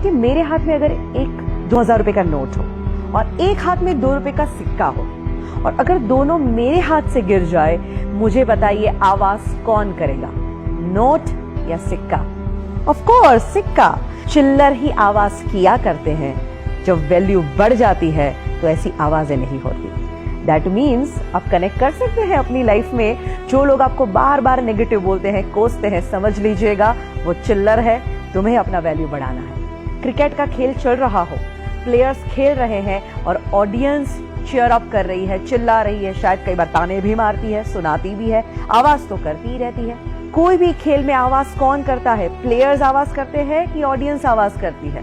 कि मेरे हाथ में अगर एक 2000 रुपए का नोट हो और एक हाथ में 2 रुपए का सिक्का हो, और अगर दोनों मेरे हाथ से गिर जाए, मुझे बताइए आवाज कौन करेगा, नोट या सिक्का? ऑफ कोर्स सिक्का। चिल्लर ही आवाज किया करते हैं। जब वैल्यू बढ़ जाती है तो ऐसी आवाजें नहीं होती। दैट मीन्स आप कनेक्ट कर सकते हैं अपनी लाइफ में। जो लोग आपको बार बार नेगेटिव बोलते हैं, कोसते हैं, समझ लीजिएगा वो चिल्लर है। तुम्हें अपना वैल्यू बढ़ाना है। क्रिकेट का खेल चल रहा हो, प्लेयर्स खेल रहे हैं और ऑडियंस चीयर अप कर रही है, चिल्ला रही है, शायद कई बार ताने भी मारती है, सुनाती भी है, आवाज तो करती ही रहती है। कोई भी खेल में आवाज कौन करता है? प्लेयर्स आवाज करते हैं कि ऑडियंस आवाज करती है?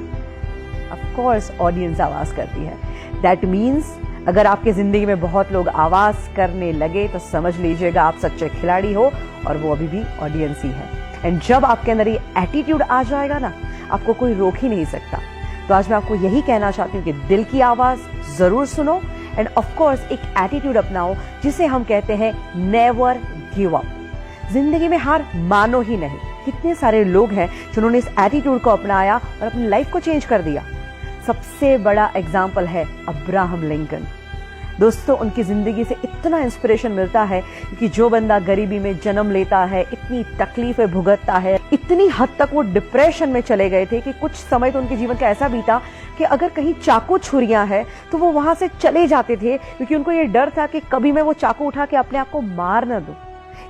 ऑफ कोर्स ऑडियंस आवाज करती है। दैट मीन्स अगर आपकी जिंदगी में बहुत लोग आवाज करने लगे तो समझ लीजिएगा आप सच्चे खिलाड़ी हो, और वो अभी भी ऑडियंस ही है। एंड जब आपके अंदर ये एटीट्यूड आ जाएगा ना, आपको कोई रोक ही नहीं सकता। तो आज मैं आपको यही कहना चाहती हूँ कि दिल की आवाज जरूर सुनो, एंड ऑफ कोर्स एक एटीट्यूड अपनाओ जिसे हम कहते हैं नेवर गिव अप। जिंदगी में हार मानो ही नहीं। कितने सारे लोग हैं जिन्होंने इस एटीट्यूड को अपनाया और अपनी लाइफ को चेंज कर दिया। सबसे बड़ा एग्जाम्पल है अब्राहम लिंकन। दोस्तों, उनकी जिंदगी से इतना इंस्पिरेशन मिलता है कि जो बंदा गरीबी में जन्म लेता है, इतनी तकलीफें भुगतता है, इतनी हद तक वो डिप्रेशन में चले गए थे कि कुछ समय तो उनके जीवन का ऐसा बीता कि अगर कहीं चाकू छुरियां है तो वो वहां से चले जाते थे, क्योंकि उनको ये डर था कि कभी मैं वो चाकू उठा के अपने आप को मार न दूं।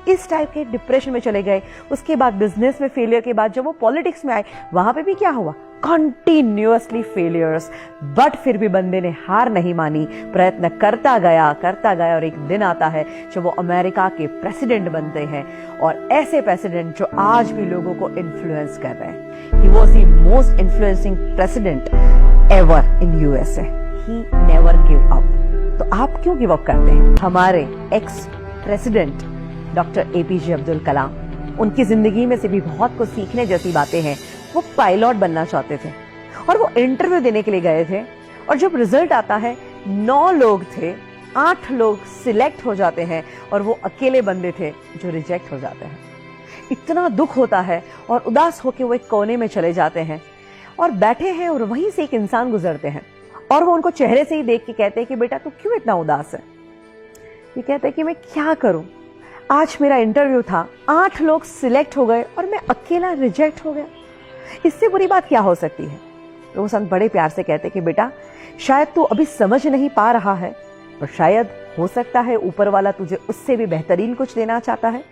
इस टाइप के डिप्रेशन में चले गए। उसके बाद बिजनेस में फेलियर के बाद जब वो पॉलिटिक्स में आए, वहां पे भी क्या हुआ? Continuously failures. बट फिर भी बंदे ने हार नहीं मानी, प्रयत्न करता गया और एक दिन आता है जब वो अमेरिका के प्रेसिडेंट बनते हैं, और ऐसे प्रेसिडेंट जो आज भी लोगों को इन्फ्लुएंस कर रहे हैं। He was the most influencing president ever in USA. He never give up. तो आप क्यों गिव अप करते हैं? हमारे ex president doctor APJ Abdul Kalam, उनकी जिंदगी में से भी बहुत कुछ सीखने जैसी बातें हैं। वो पायलट बनना चाहते थे और वो इंटरव्यू देने के लिए गए थे, और जब रिजल्ट आता है 9 लोग थे, 8 लोग सिलेक्ट हो जाते हैं और वो अकेले बंदे थे जो रिजेक्ट हो जाते हैं। इतना दुख होता है और उदास होकर वो एक कोने में चले जाते हैं और बैठे हैं, और वहीं से एक इंसान गुजरते हैं और वो उनको चेहरे से ही देख के कहते हैं कि बेटा तू क्यों इतना उदास है? ये कहते हैं कि मैं क्या करूं, आज मेरा इंटरव्यू था, 8 लोग सिलेक्ट हो गए और मैं अकेला रिजेक्ट हो गया। इससे बुरी बात क्या हो सकती है? तो वो संत बड़े प्यार से कहते कि बेटा शायद तू अभी समझ नहीं पा रहा है, और शायद हो सकता है ऊपर वाला तुझे उससे भी बेहतरीन कुछ देना चाहता है।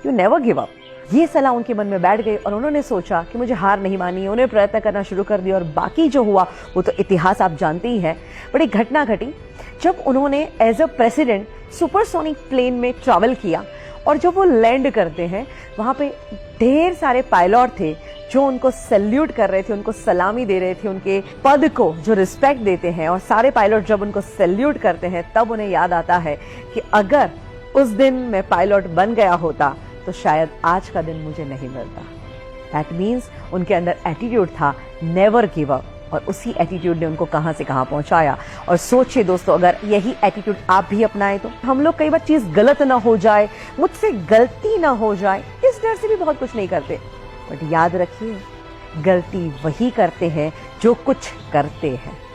You never give up. ये सलाह उनके मन में बैठ गई और उन्होंने सोचा कि मुझे हार नहीं मानी। उन्हें प्रयत्न करना शुरू कर दिया, और बाकी जो हुआ वो तो इतिहास आप जानते ही हैं। बड़ी घटना घटी जब उन्होंने as a president supersonic plane में ट्रैवल किया, और जब वो लैंड करते हैं वहां पे ढेर सारे पायलट थे जो उनको सैल्यूट कर रहे थे, उनको सलामी दे रहे थे, उनके पद को जो रिस्पेक्ट देते हैं। और सारे पायलट जब उनको सैल्यूट करते हैं तब उन्हें याद आता है कि अगर उस दिन मैं पायलट बन गया होता तो शायद आज का दिन मुझे नहीं मिलता। दैट मीन्स उनके अंदर एटीट्यूड था नेवर गिव अप, और उसी एटीट्यूड ने उनको कहां से कहां पहुंचाया। और सोचिए दोस्तों, अगर यही एटीट्यूड आप भी अपनाएं तो हम लोग कई बार चीज गलत ना हो जाए, मुझसे गलती ना हो जाए, इस डर से भी बहुत कुछ नहीं करते। बट याद रखिए, गलती वही करते हैं जो कुछ करते हैं।